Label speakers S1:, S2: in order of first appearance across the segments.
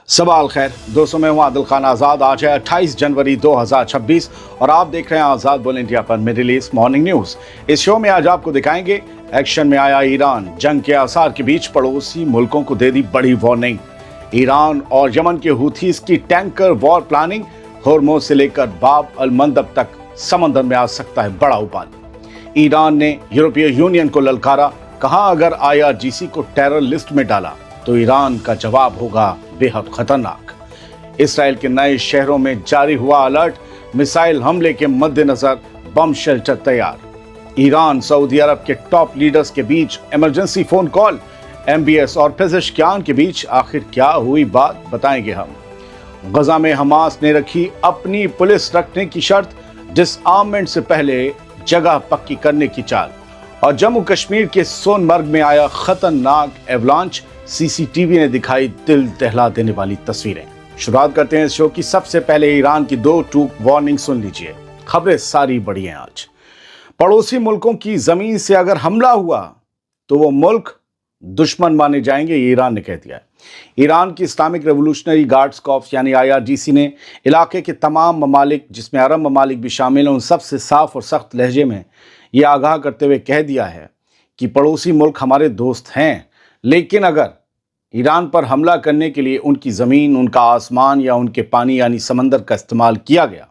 S1: सवाल खैर दोस्तों, मैं हूं आदिल खान आज़ाद। आज है 28 जनवरी 2026 और आप देख रहे हैं आज़ाद बोल इंडिया पर मिडिल ईस्ट मॉर्निंग न्यूज़। इस शो में आज आपको दिखाएंगे एक्शन में आया ईरान, जंग के आसार के बीच पड़ोसी मुल्कों को दे दी बड़ी वार्निंग। ईरान और यमन के हूथीज की टैंकर वॉर प्लानिंग, होर्मुज से लेकर बाब अल मंदब तक समंदर में आ सकता है बड़ा उबाल। ईरान ने यूरोपीय यूनियन को ललकारा, कहा अगर IRGC को टेरर लिस्ट में डाला तो ईरान का जवाब होगा बेहद खतरनाक। इसराइल के नए शहरों में जारी हुआ अलर्ट, मिसाइल हमले के मद्देनजर बम शेल्टर तैयार। ईरान सऊदी अरब के टॉप लीडर्स के बीच इमरजेंसी फोन कॉल, MBS और पेजेश्कियान के बीच आखिर क्या हुई बात, बताएंगे हम। गजा में हमास ने रखी अपनी पुलिस रखने की शर्त, डिसआर्ममेंट से पहले जगह पक्की करने की चाल। और जम्मू कश्मीर के सोनमर्ग में आया खतरनाक एवलांच, CCTV ने दिखाई दिल दहला देने वाली तस्वीरें। शुरुआत करते हैं इस शो की। सबसे पहले ईरान की 2 टूक वार्निंग सुन लीजिए। खबरें सारी बड़ी हैं आज। पड़ोसी मुल्कों की जमीन से अगर हमला हुआ तो वो मुल्क दुश्मन माने जाएंगे, ईरान ने कह दिया है। ईरान की इस्लामिक रेवोल्यूशनरी गार्ड्स कॉर्प्स यानी IRGC ने इलाके के तमाम ममालिक, जिसमें अरब ममालिक भी शामिल हैं, उन सबसे साफ और सख्त लहजे में ये आगाह करते हुए कह दिया है कि पड़ोसी मुल्क हमारे दोस्त हैं, लेकिन अगर ईरान पर हमला करने के लिए उनकी ज़मीन, उनका आसमान या उनके पानी यानी समंदर का इस्तेमाल किया गया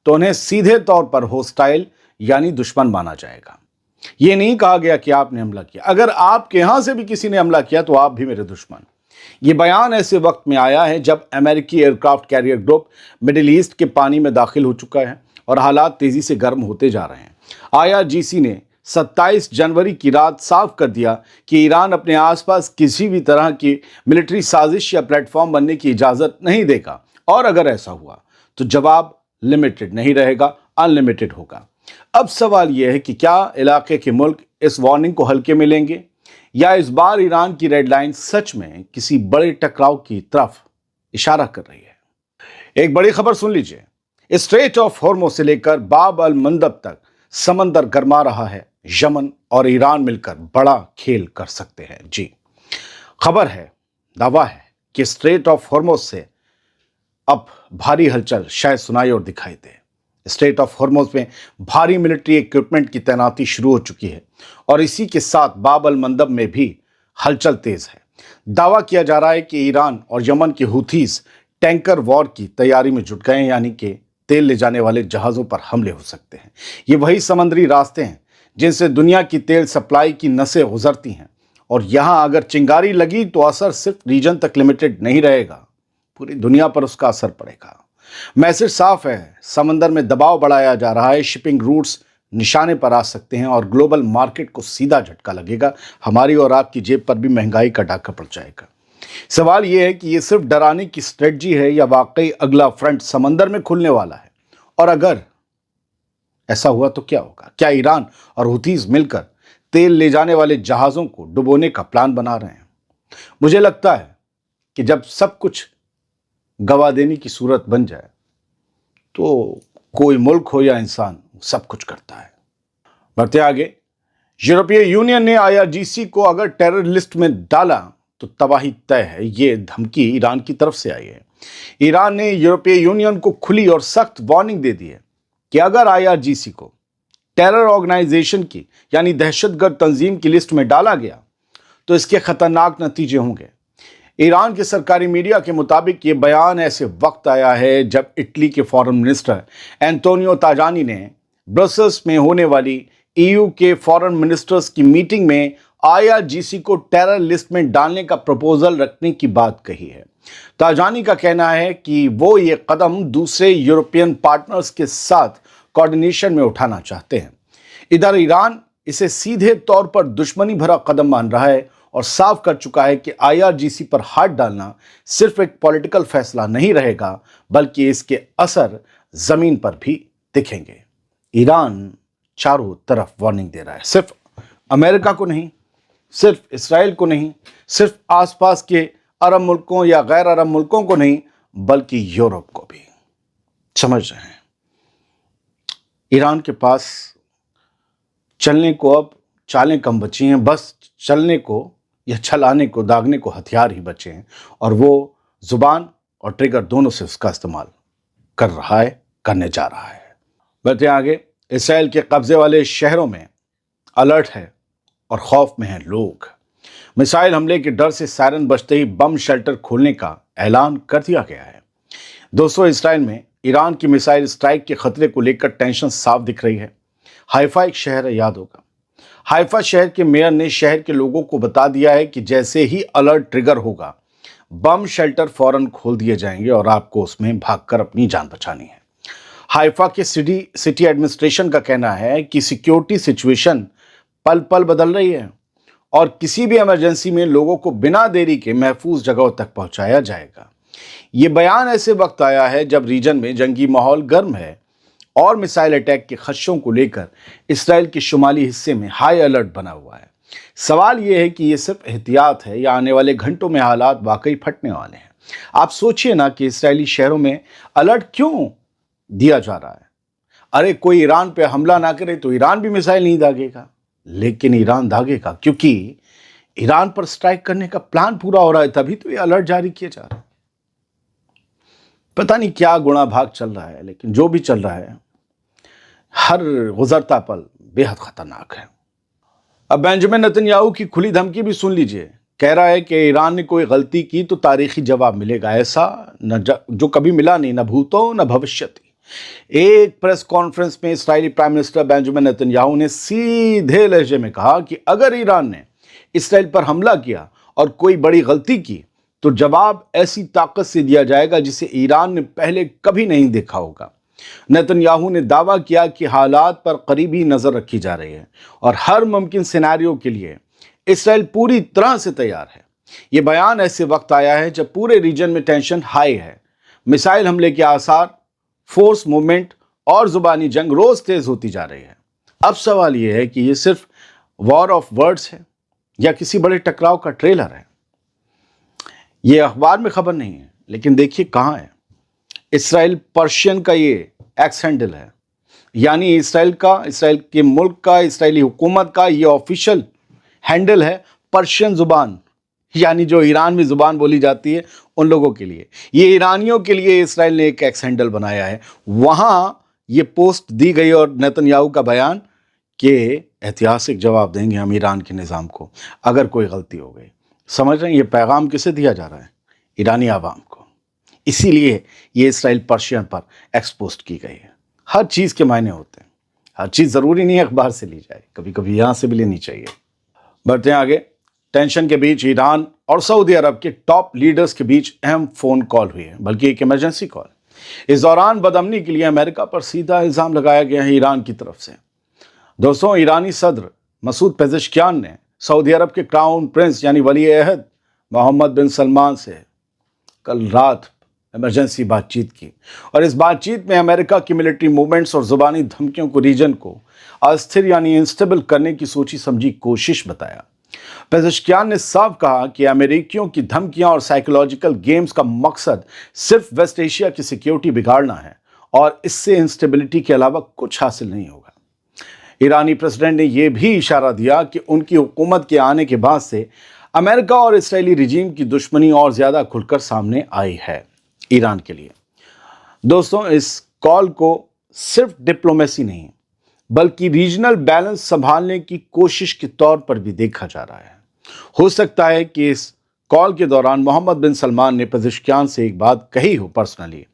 S1: तो उन्हें सीधे तौर पर होस्टाइल यानी दुश्मन माना जाएगा। ये नहीं कहा गया कि आपने हमला किया, अगर आपके यहां से भी किसी ने हमला किया तो आप भी मेरे दुश्मन। ये बयान ऐसे वक्त में आया है जब अमेरिकी aircraft carrier group middle east के पानी में दाखिल हो चुका है और हालात तेजी से गर्म होते जा रहे हैं। IRGC ने 27 जनवरी की रात साफ कर दिया कि ईरान अपने आसपास किसी भी तरह की मिलिट्री साजिश या प्लेटफॉर्म बनने की इजाज़त नहीं देगा, और अगर ऐसा हुआ तो जवाब लिमिटेड नहीं रहेगा, अनलिमिटेड होगा। अब सवाल यह है कि क्या इलाके के मुल्क इस वार्निंग को हल्के में लेंगे, या इस बार ईरान की रेड लाइन सच में किसी बड़े टकराव की तरफ इशारा कर रही है। एक बड़ी खबर सुन लीजिए। स्ट्रेट ऑफ होर्मुज से लेकर बाब अल मंदब तक समंदर गरमा रहा है। यमन और ईरान मिलकर बड़ा खेल कर सकते हैं। जी, खबर है, दावा है कि स्ट्रेट ऑफ होर्मुज से अब भारी हलचल शायद सुनाई और दिखाई दे। स्ट्रेट ऑफ होर्मुज में भारी मिलिट्री इक्विपमेंट की तैनाती शुरू हो चुकी है और इसी के साथ बाब अल मंदब में भी हलचल तेज है। दावा किया जा रहा है कि ईरान और यमन के हूथीज टैंकर वॉर की तैयारी में जुट गए हैं, यानी कि तेल ले जाने वाले जहाज़ों पर हमले हो सकते हैं। ये वही समुद्री रास्ते हैं जिनसे दुनिया की तेल सप्लाई की नसें गुजरती हैं, और यहाँ अगर चिंगारी लगी तो असर सिर्फ रीजन तक लिमिटेड नहीं रहेगा, पूरी दुनिया पर उसका असर पड़ेगा। मैसेज साफ है, समंदर में दबाव बढ़ाया जा रहा है, शिपिंग रूट्स निशाने पर आ सकते हैं और ग्लोबल मार्केट को सीधा झटका लगेगा। हमारी और आपकी जेब पर भी महंगाई का डाका पड़ जाएगा। सवाल यह है कि यह सिर्फ डराने की स्ट्रेटजी है या वाकई अगला फ्रंट समंदर में खुलने वाला है, और अगर ऐसा हुआ तो क्या होगा? क्या ईरान और हुतीज मिलकर तेल ले जाने वाले जहाज़ों को डुबोने का प्लान बना रहे हैं? मुझे लगता है कि जब सब कुछ गवा देने की सूरत बन जाए तो कोई मुल्क हो या इंसान सब कुछ करता है। बढ़ते आगे। यूरोपीय यूनियन ने IRGC को अगर टेरर लिस्ट में डाला तो तबाही तय है, ये धमकी ईरान की तरफ से आई है। ईरान ने यूरोपीय यूनियन को खुली और सख्त वार्निंग दे दी है कि अगर IRGC को टेरर ऑर्गेनाइजेशन की यानी दहशतगर्द तंजीम की लिस्ट में डाला गया तो इसके खतरनाक नतीजे होंगे। ईरान के सरकारी मीडिया के मुताबिक ये बयान ऐसे वक्त आया है जब इटली के फॉरेन मिनिस्टर एंटोनियो ताजानी ने ब्रसल्स में होने वाली EU के फॉरेन मिनिस्टर्स की मीटिंग में IRGC को टेरर लिस्ट में डालने का प्रपोजल रखने की बात कही है। ताजानी का कहना है कि वो ये कदम दूसरे यूरोपियन पार्टनर्स के साथ कोऑर्डिनेशन में उठाना चाहते हैं। इधर ईरान इसे सीधे तौर पर दुश्मनी भरा कदम मान रहा है और साफ कर चुका है कि IRGC पर हाथ डालना सिर्फ एक पॉलिटिकल फैसला नहीं रहेगा, बल्कि इसके असर जमीन पर भी दिखेंगे। ईरान चारों तरफ वार्निंग दे रहा है, सिर्फ अमेरिका को नहीं, सिर्फ इसराइल को नहीं, सिर्फ आसपास के अरब मुल्कों या गैर अरब मुल्कों को नहीं, बल्कि यूरोप को भी। समझ रहे हैं, ईरान के पास चलने को अब चालें कम बची हैं, बस चलने को या चलाने को, दागने को हथियार ही बचे हैं, और वो जुबान और ट्रिगर दोनों से उसका इस्तेमाल कर रहा है, करने जा रहा है। बढ़ते हैं आगे। इसराइल के कब्जे वाले शहरों में अलर्ट है और खौफ में हैं लोग। मिसाइल हमले के डर से सायरन बजते ही बम शेल्टर खोलने का ऐलान कर दिया गया है। दोस्तों, इसराइल में ईरान की मिसाइल स्ट्राइक के खतरे को लेकर टेंशन साफ दिख रही है। हाइफा एक शहर है, याद होगा। हाइफा शहर के मेयर ने शहर के लोगों को बता दिया है कि जैसे ही अलर्ट ट्रिगर होगा, बम शेल्टर फौरन खोल दिए जाएंगे और आपको उसमें भागकर अपनी जान बचानी है। हाइफा के सिटी एडमिनिस्ट्रेशन का कहना है कि सिक्योरिटी सिचुएशन पल पल बदल रही है और किसी भी इमरजेंसी में लोगों को बिना देरी के महफूज जगहों तक पहुंचाया जाएगा। ये बयान ऐसे वक्त आया है जब रीजन में जंगी माहौल गर्म है और मिसाइल अटैक के खदशों को लेकर इसराइल के शुमाली हिस्से में हाई अलर्ट बना हुआ है। सवाल यह है कि ये सिर्फ एहतियात है या आने वाले घंटों में हालात वाकई फटने वाले हैं। आप सोचिए ना कि इसराइली शहरों में अलर्ट क्यों दिया जा रहा है। अरे, कोई ईरान पे हमला ना करे तो ईरान भी मिसाइल नहीं दागेगा, लेकिन ईरान दागेगा क्योंकि ईरान पर स्ट्राइक करने का प्लान पूरा हो रहा है, तभी तो ये अलर्ट जारी किए जा रहे हैं। पता नहीं क्या गुणा भाग चल रहा है, लेकिन जो भी चल रहा है, हर गुजरता पल बेहद खतरनाक है। अब बेंजामिन नेतन्याहू की खुली धमकी भी सुन लीजिए। कह रहा है कि ईरान ने कोई गलती की तो तारीखी जवाब मिलेगा, ऐसा न जो कभी मिला नहीं, न भूतो न भविष्यति। एक प्रेस कॉन्फ्रेंस में इस्राएली प्राइम मिनिस्टर बेंजामिन नेतन्याहू ने सीधे लहजे में कहा कि अगर ईरान ने इसराइल पर हमला किया और कोई बड़ी गलती की तो जवाब ऐसी ताकत से दिया जाएगा जिसे ईरान ने पहले कभी नहीं देखा होगा। नेतन्याहू ने दावा किया कि हालात पर करीबी नजर रखी जा रही है और हर मुमकिन सिनेरियो के लिए इसराइल पूरी तरह से तैयार है। यह बयान ऐसे वक्त आया है जब पूरे रीजन में टेंशन हाई है। मिसाइल हमले के आसार, फोर्स मूवमेंट और जुबानी जंग रोज तेज होती जा रही है। अब सवाल यह है कि यह सिर्फ वॉर ऑफ वर्ड्स है या किसी बड़े टकराव का ट्रेलर है। यह अखबार में खबर नहीं है, लेकिन देखिए कहाँ है। इसराइल पर्शियन का ये एक्स हैंडल है, यानी इसराइल के मुल्क का, इसराइली हुकूमत का ये ऑफिशियल हैंडल है पर्शियन जुबान, यानी जो ईरान में जुबान बोली जाती है उन लोगों के लिए। ये ईरानियों के लिए इसराइल ने एक एक्स हैंडल बनाया है। वहां ये पोस्ट दी गई और नेतन्याहू का बयान कि ऐतिहासिक जवाब देंगे हम ईरान के निज़ाम को अगर कोई गलती हो गई। समझ रहे हैं ये पैगाम किसे दिया जा रहा है? ईरानी आवाम को। इसीलिए ये इसराइल पर्शियन पर एक्सपोस्ट की गई है। हर चीज़ के मायने होते हैं, हर चीज़ ज़रूरी नहीं है अखबार से ली जाए, कभी कभी यहाँ से भी लेनी चाहिए। बढ़ते हैं आगे। टेंशन के बीच ईरान और सऊदी अरब के टॉप लीडर्स के बीच अहम फ़ोन कॉल हुई है, बल्कि एक इमरजेंसी कॉल। इस दौरान बदअमनी के लिए अमेरिका पर सीधा इल्ज़ाम लगाया गया है ईरान की तरफ से। दोस्तों, ईरानी सदर मसूद पेज़ेश्कियान ने सऊदी अरब के क्राउन प्रिंस यानी वली अहद मोहम्मद बिन सलमान से कल रात इमरजेंसी बातचीत की और इस बातचीत में अमेरिका की मिलिट्री मूवमेंट्स और जुबानी धमकियों को रीजन को अस्थिर यानी इंस्टेबल करने की सोची समझी कोशिश बताया। पेज़ेश्कियान ने साफ कहा कि अमेरिकियों की धमकियां और साइकोलॉजिकल गेम्स का मकसद सिर्फ वेस्ट एशिया की सिक्योरिटी बिगाड़ना है और इससे इंस्टेबिलिटी के अलावा कुछ हासिल नहीं होगा। ईरानी प्रेसिडेंट ने यह भी इशारा दिया कि उनकी हुकूमत के आने के बाद से अमेरिका और इसराइली रिजीम की दुश्मनी और ज़्यादा खुलकर सामने आई है ईरान के लिए। दोस्तों, इस कॉल को सिर्फ डिप्लोमेसी नहीं बल्कि रीजनल बैलेंस संभालने की कोशिश के तौर पर भी देखा जा रहा है। हो सकता है कि इस कॉल के दौरान मोहम्मद बिन सलमान ने पेज़ेश्कियान से एक बात कही हो पर्सनली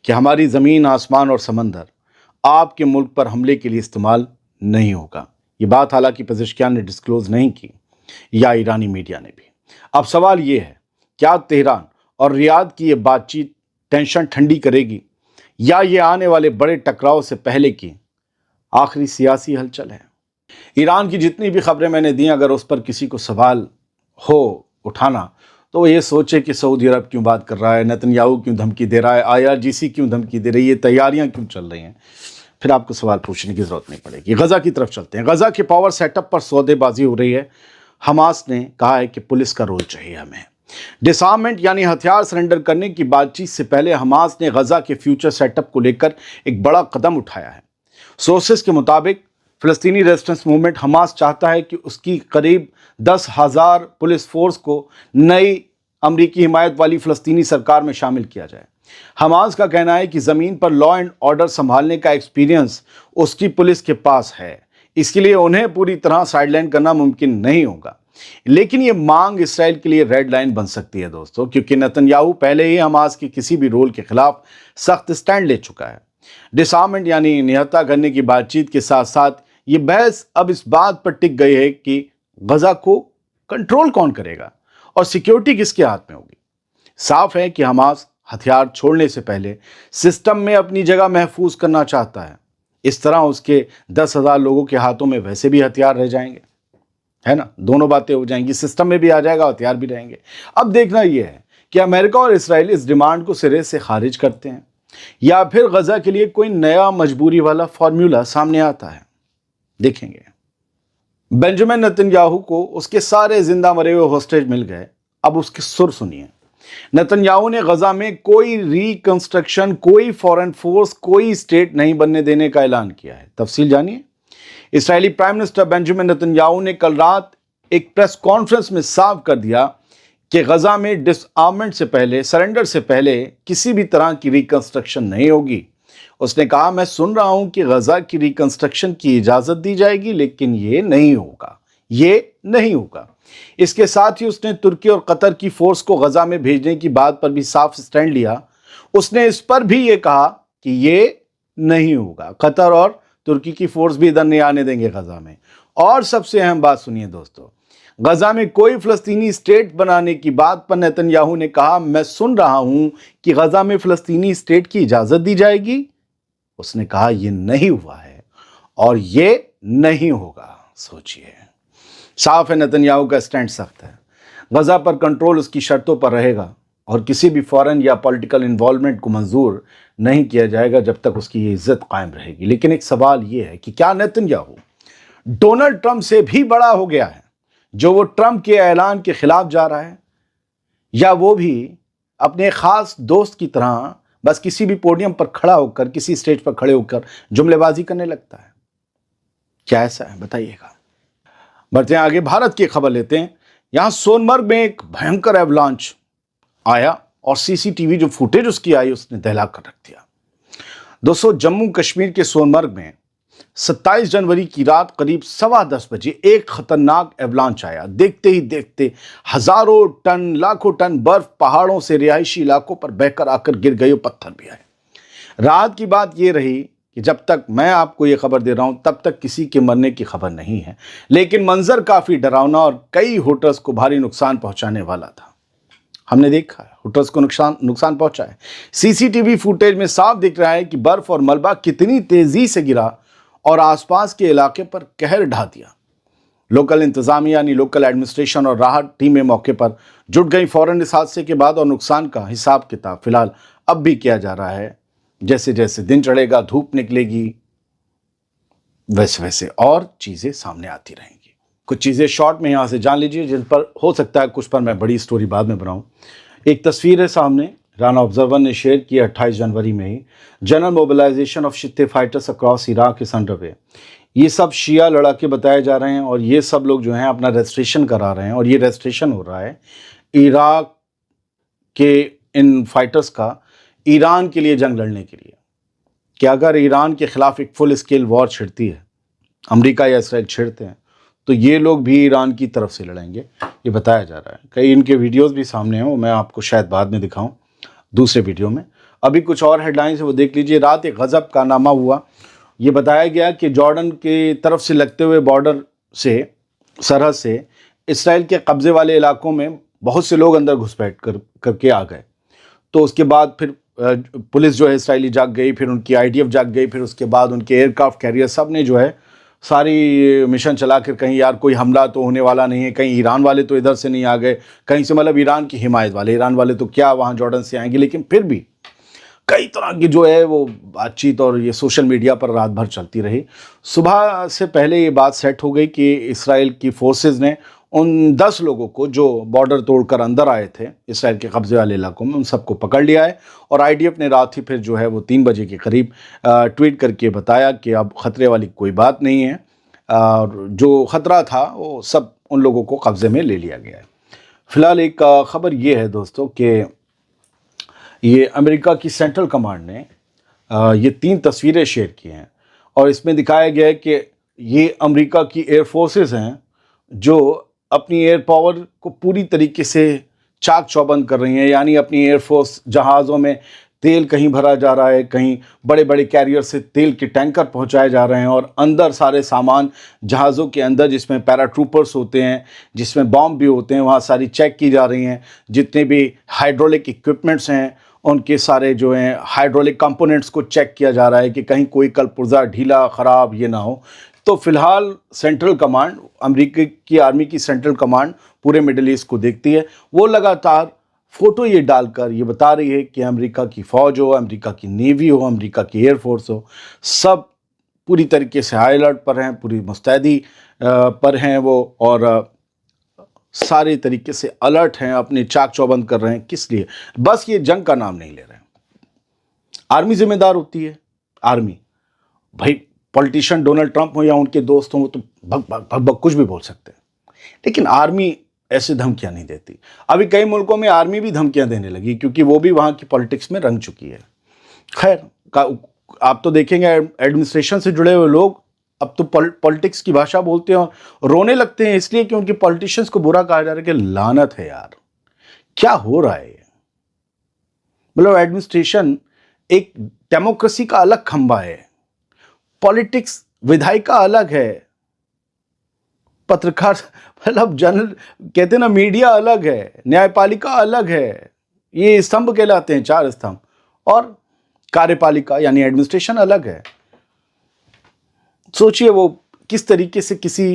S1: कि हमारी ज़मीन, आसमान और समंदर आपके मुल्क पर हमले के लिए इस्तेमाल नहीं होगा। ये बात हालांकि पेज़ेश्कियान ने डिस्क्लोज नहीं की या ईरानी मीडिया ने भी। अब सवाल ये है, क्या तेहरान और रियाद की ये बातचीत टेंशन ठंडी करेगी या ये आने वाले बड़े टकराव से पहले की आखिरी सियासी हलचल है? ईरान की जितनी भी खबरें मैंने दी, अगर उस पर किसी को सवाल हो उठाना तो वो ये सोचे कि सऊदी अरब क्यों बात कर रहा है, नेतन्याहू क्यों धमकी दे रहा है, IRGC क्यों धमकी दे रही है, तैयारियां क्यों चल रही हैं, फिर आपको सवाल पूछने की ज़रूरत नहीं पड़ेगी। गज़ा की तरफ चलते हैं। गज़ा के पावर सेटअप पर सौदेबाजी हो रही है। हमास ने कहा है कि पुलिस का रोल चाहिए हमें। डिसआर्ममेंट यानी हथियार सरेंडर करने की बातचीत से पहले हमास ने गज़ा के फ्यूचर सेटअप को लेकर एक बड़ा कदम उठाया है। सोर्सेस के मुताबिक फ़लस्तीनी रेजिस्टेंस मूवमेंट हमास चाहता है कि उसकी करीब 10,000 पुलिस फोर्स को नई امریکی حمایت والی فلسطینی سرکار میں شامل کیا جائے۔ حماس کا کہنا ہے کہ زمین پر لا اینڈ آرڈر سنبھالنے کا ایکسپیرینس اس کی پولیس کے پاس ہے، اس کے لیے انہیں پوری طرح سائیڈ لائن کرنا ممکن نہیں ہوگا۔ لیکن یہ مانگ اسرائیل کے لیے ریڈ لائن بن سکتی ہے دوستو، کیونکہ نتن یاہو پہلے ہی حماس کے کسی بھی رول کے خلاف سخت سٹینڈ لے چکا ہے۔ ڈسارمنٹ یعنی نہتہ کرنے کی بات چیت کے ساتھ ساتھ یہ بحث اب اس بات پر ٹک گئی ہے کہ غزہ کو کنٹرول کون کرے گا اور سیکیورٹی کس کے ہاتھ میں ہوگی۔ صاف ہے کہ حماس ہتھیار چھوڑنے سے پہلے سسٹم میں اپنی جگہ محفوظ کرنا چاہتا ہے۔ اس طرح اس کے 10,000 لوگوں کے ہاتھوں میں ویسے بھی ہتھیار رہ جائیں گے، ہے نا، دونوں باتیں ہو جائیں گی، سسٹم میں بھی آ جائے گا، ہتھیار بھی رہیں گے۔ اب دیکھنا یہ ہے کہ امریکہ اور اسرائیل اس ڈیمانڈ کو سرے سے خارج کرتے ہیں یا پھر غزہ کے لیے کوئی نیا مجبوری والا فارمولا سامنے آتا ہے، دیکھیں گے۔ بنجامن نتن یاہو کو اس کے سارے زندہ مرے ہوئے ہوسٹیج مل گئے، اب اس کی سر سنیے۔ نتن یاہو نے غزہ میں کوئی ریکنسٹرکشن، کوئی فورن فورس، کوئی اسٹیٹ نہیں بننے دینے کا اعلان کیا ہے۔ تفصیل جانیے۔ اسرائیلی prime minister Benjamin Netanyahu نے کل رات ایک پریس کانفرنس میں صاف کر دیا کہ غزہ میں ڈس آرمنٹ سے پہلے، سرنڈر سے پہلے کسی بھی طرح کی ریکنسٹرکشن نہیں ہوگی۔ اس نے کہا، میں سن رہا ہوں کہ غزہ کی ریکنسٹرکشن کی اجازت دی جائے گی، لیکن یہ نہیں ہوگا، یہ نہیں ہوگا۔ اس کے ساتھ ہی اس نے ترکی اور قطر کی فورس کو غزہ میں بھیجنے کی بات پر بھی صاف سٹینڈ لیا۔ اس نے اس پر بھی یہ کہا کہ یہ نہیں ہوگا، قطر اور ترکی کی فورس بھی ادھر نہیں آنے دیں گے غزہ میں۔ اور سب سے اہم بات سنیے دوستو، غزہ میں کوئی فلسطینی اسٹیٹ بنانے کی بات پر نتن یاہو نے کہا، میں سن رہا ہوں کہ غزہ میں فلسطینی اسٹیٹ کی اجازت دی جائے گی۔ اس نے کہا یہ نہیں ہوا ہے اور یہ نہیں ہوگا۔ سوچئے، صاف ہے نتن یاہو کا سٹینڈ سخت ہے۔ غزہ پر کنٹرول اس کی شرطوں پر رہے گا اور کسی بھی فورن یا پولیٹیکل انوالومنٹ کو منظور نہیں کیا جائے گا جب تک اس کی یہ عزت قائم رہے گی۔ لیکن ایک سوال یہ ہے کہ کیا نتن یاہو ڈونلڈ ٹرمپ سے بھی بڑا ہو گیا ہے، جو وہ ٹرمپ کے اعلان کے خلاف جا رہا ہے، یا وہ بھی اپنے خاص دوست کی طرح بس کسی بھی پوڈیم پر کھڑا ہو کر، کسی اسٹیج پر کھڑے ہو کر جملے بازی کرنے لگتا ہے؟ کیا ایسا ہے؟ بتائیے گا۔ بڑھتے ہیں آگے، بھارت کی خبر لیتے ہیں۔ یہاں سون مرگ میں ایک بھینکر ایولانچ آیا اور سی سی ٹی وی جو فوٹیج اس کی آئی اس نے دہلا کر رکھ دیا۔ دوستو، جموں کشمیر کے سون مرگ میں 27 جنوری کی رات قریب 10:15 بجے ایک خطرناک ایولانچ آیا۔ دیکھتے ہی دیکھتے ہزاروں ٹن، لاکھوں ٹن برف پہاڑوں سے رہائشی علاقوں پر بہہ کر آ کر گر گئی اور پتھر بھی آئے۔ رات کی بات یہ رہی کہ جب تک میں آپ کو یہ خبر دے رہا ہوں تب تک کسی کے مرنے کی خبر نہیں ہے، لیکن منظر کافی ڈراؤنا اور کئی ہوٹلز کو بھاری نقصان پہنچانے والا تھا۔ ہم نے دیکھا ہے ہوٹلز کو نقصان پہنچا ہے۔ سی سی ٹی وی فوٹیج میں صاف دکھ رہا ہے کہ برف اور ملبہ کتنی تیزی سے گرا اور آس پاس کے علاقے پر قہر ڈھا دیا۔ لوکل انتظامیہ یعنی لوکل ایڈمنسٹریشن اور راحت ٹیمیں موقع پر جٹ گئی۔ فوراً اس حادثے کے بعد اور نقصان کا حساب کتاب فی الحال اب بھی کیا جا رہا ہے۔ جیسے جیسے دن چڑھے گا، دھوپ نکلے گی، ویسے ویسے اور چیزیں سامنے آتی رہیں گی۔ کچھ چیزیں شارٹ میں یہاں سے جان لیجئے، جن پر ہو سکتا ہے کچھ پر میں بڑی سٹوری بعد میں بناؤں۔ ایک تصویر ہے سامنے، رانا آبزرور نے شیئر کی 28 جنوری میں ہی۔ General mobilisation of Shiite fighters across Iraq is under way. یہ سب شیعہ لڑاکے بتائے جا رہے ہیں اور یہ سب لوگ جو ہیں اپنا رجسٹریشن کرا رہے ہیں، اور یہ رجسٹریشن ہو رہا ہے عراق کے ان فائٹرز کا ایران کے لیے جنگ لڑنے کے لیے، کہ اگر ایران کے خلاف ایک فل اسکیل وار چھڑتی ہے، امریکہ یا اسرائیل چھڑتے ہیں، تو یہ لوگ بھی ایران کی طرف سے لڑیں گے، یہ بتایا جا رہا ہے۔ کئی ان کے ویڈیوز بھی سامنے ہیں، وہ میں آپ کو شاید بعد میں دکھاؤں دوسرے ویڈیو میں۔ ابھی کچھ اور ہیڈ لائنز ہیں وہ دیکھ لیجئے۔ رات ایک غضب کا نامہ ہوا۔ یہ بتایا گیا کہ جارڈن کی طرف سے لگتے ہوئے بارڈر سے، سرحد سے اسرائیل کے قبضے والے علاقوں میں بہت سے لوگ اندر گھس بیٹھ کر کے آ گئے۔ تو اس کے بعد پھر پولیس جو ہے اسرائیلی جاگ گئی، پھر ان کی IDF جاگ گئی، پھر اس کے بعد ان کے ایئرکرافٹ کیریئر سب نے جو ہے ساری مشن چلا کر کہیں یار کوئی حملہ تو ہونے والا نہیں ہے، کہیں ایران والے تو ادھر سے نہیں آ گئے، کہیں سے مطلب ایران کی حمایت والے، ایران والے تو کیا وہاں جارڈن سے آئیں گے، لیکن پھر بھی کئی طرح کی جو ہے وہ بات چیت اور یہ سوشل میڈیا پر رات بھر چلتی رہی۔ صبح سے پہلے یہ بات سیٹ ہو گئی کہ اسرائیل کی فورسز نے ان 10 لوگوں کو جو بارڈر توڑ کر اندر آئے تھے اسرائیل کے قبضے والے علاقوں میں، ان سب کو پکڑ لیا ہے، اور IDF نے رات ہی پھر جو ہے وہ 3 بجے کے قریب ٹویٹ کر کے بتایا کہ اب خطرے والی کوئی بات نہیں ہے، اور جو خطرہ تھا وہ سب ان لوگوں کو قبضے میں لے لیا گیا ہے۔ फिलहाल एक खबर ये है दोस्तों कि ये अमेरिका की सेंट्रल कमांड ने ये 3 तस्वीरें शेयर की हैं और इसमें दिखाया गया है कि ये अमेरिका की एयर फोर्सेस हैं जो अपनी एयर पावर को पूरी तरीके से चाक चौबंद कर रही हैं। यानी अपनी एयर फोर्स जहाज़ों में तेल कहीं भरा जा रहा है, कहीं बड़े बड़े कैरियर से तेल के टैंकर पहुंचाए जा रहे हैं और अंदर सारे सामान जहाज़ों के अंदर जिसमें पैराट्रूपर्स होते हैं, जिसमें बॉम्ब भी होते हैं, वहाँ सारी चेक की जा रही हैं। जितने भी हाइड्रोलिक इक्विपमेंट्स हैं उनके सारे जो हैं हाइड्रोलिक कंपोनेंट्स को चेक किया जा रहा है कि कहीं कोई कलपुर्जा ढीला ख़राब ये ना हो। तो फिलहाल सेंट्रल कमांड, अमेरिका की आर्मी की सेंट्रल कमांड पूरे मिडिल ईस्ट को देखती है। वो लगातार फ़ोटो ये डालकर ये बता रही है कि अमेरिका की फ़ौज हो, अमेरिका की नेवी हो, अमेरिका की एयरफोर्स हो, सब पूरी तरीके से हाई अलर्ट पर हैं, पूरी मुस्तैदी पर हैं वो, और सारे तरीके से अलर्ट हैं, अपने चाक चौबंद कर रहे हैं। किस लिए? बस ये जंग का नाम नहीं ले रहे हैं। आर्मी जिम्मेदार होती है। आर्मी भाई, पॉलिटिशियन डोनाल्ड ट्रंप हो या उनके दोस्त हों, वो तो भग कुछ भी बोल सकते हैं, लेकिन आर्मी ऐसे धमकियां नहीं देती। अभी कई मुल्कों में आर्मी भी धमकियां देने लगी क्योंकि वो भी वहां की पॉलिटिक्स में रंग चुकी है। खैर, आप तो देखेंगे एडमिनिस्ट्रेशन से जुड़े हुए लोग अब तो पॉलिटिक्स की भाषा बोलते हैं और रोने लगते हैं, इसलिए कि उनके पॉलिटिशियंस को बुरा कहा जा रहा है कि लानत है यार, क्या हो रहा है। मतलब एडमिनिस्ट्रेशन एक डेमोक्रेसी का अलग खंबा है, पॉलिटिक्स विधायिका अलग है, पत्रकार मतलब जनरल कहते हैं ना, मीडिया अलग है, न्यायपालिका अलग है, ये स्तंभ कहलाते हैं, 4 स्तंभ, और कार्यपालिका यानी एडमिनिस्ट्रेशन अलग है। सोचिए वो किस तरीके से किसी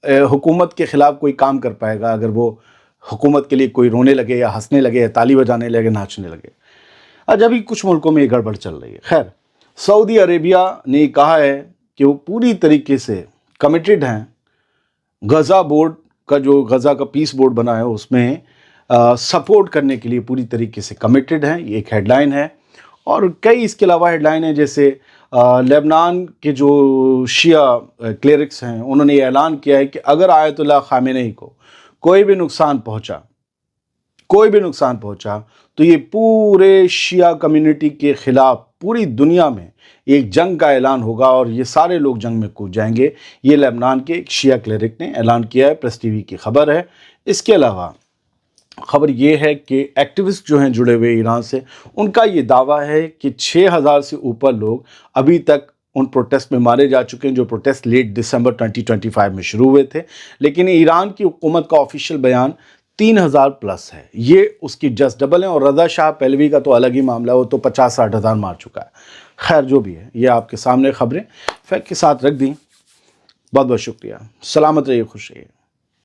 S1: हुकूमत के खिलाफ कोई काम कर पाएगा अगर वो हुकूमत के लिए कोई रोने लगे या हंसने लगे या ताली बजाने लगे, नाचने लगे। आज अभी कुछ मुल्कों में ये गड़बड़ चल रही है। खैर, सऊदी अरेबिया ने कहा है कि वो पूरी तरीके से कमिटेड हैं, गज़ा बोर्ड का जो गज़ा का पीस बोर्ड बना है उसमें सपोर्ट करने के लिए पूरी तरीके से कमिटेड हैं। ये एक हेडलाइन है और कई इसके अलावा हेडलाइन है, जैसे लेबनान के जो शिया क्लेरिक्स हैं उन्होंने ये ऐलान किया है कि अगर आयतुल्लाह खामेनी को कोई भी नुकसान पहुंचा तो ये पूरे शिया कम्युनिटी के खिलाफ पूरी दुनिया में एक जंग का ऐलान होगा और ये सारे लोग जंग में कूद जाएंगे। ये लेबनान के एक शिया क्लेरिक ने ऐलान किया है, प्रेस टीवी की खबर है। इसके अलावा खबर ये है कि एक्टिविस्ट जो हैं जुड़े हुए ईरान से, उनका ये दावा है कि 6000 से ऊपर लोग अभी तक उन प्रोटेस्ट में मारे जा चुके हैं, जो प्रोटेस्ट लेट दिसंबर 2025 में शुरू हुए थे। लेकिन ईरान की हुकूमत का ऑफिशियल बयान 3000 प्लस है, ये उसकी जस्ट डबल है। और रज़ा शाह पहलवी का तो अलग ही मामला है, वो तो 50-60 हज़ार मार चुका है। खैर, जो भी है, ये आपके सामने खबरें फैक्ट के साथ रख दी। बहुत बहुत शुक्रिया। सलामत रहिए, खुश रहिए।